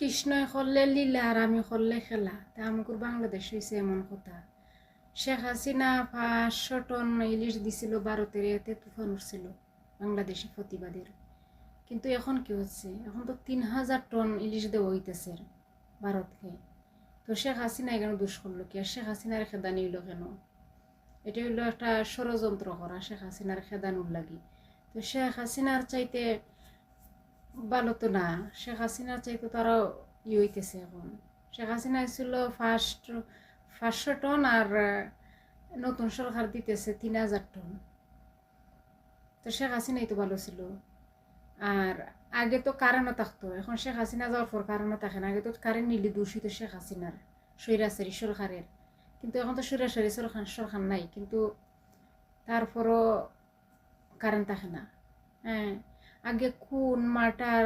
কৃষ্ণই করলে লীলা আর আমি করলে খেলা, তা আমাকে বাংলাদেশ হয়েছে এমন কথা। শেখ হাসিনা 500 টন ইলিশ দিছিল ভারতের, এতে তুফান উঠছিল বাংলাদেশি প্রতিবাদের। কিন্তু এখন কি হচ্ছে, এখন তো 3000 টন ইলিশ দেওয়া হইতেছে ভারতকে। তো শেখ হাসিনা এখানে দোষ করলো কি, আর শেখ হাসিনার খেদা নিল কেন? এটা হইলো একটা ষড়যন্ত্র করা শেখ হাসিনার খেদানোর লাগি। তো শেখ হাসিনার চাইতে ভালো তো না, শেখ হাসিনার চাইতে তারা হইতেছে এখন। শেখ হাসিনা ছিল 500 টন, আর নতুন সরকার দিতেছে 3000 টন। তো শেখ হাসিনাই তো ভালো ছিল। আর আগে তো কারেন্টও থাকতো, এখন শেখ হাসিনা যাওয়ার পর কারেন্টও থাকে না। আগে তো কারেন্ট নিলে দূষিত শেখ হাসিনার স্বৈরাচারী সরকারের, কিন্তু এখন তো স্বৈরাচারী সরকার নাই, কিন্তু তারপরও কারেন্ট থাকে না। হ্যাঁ, আগে খুন মার্টার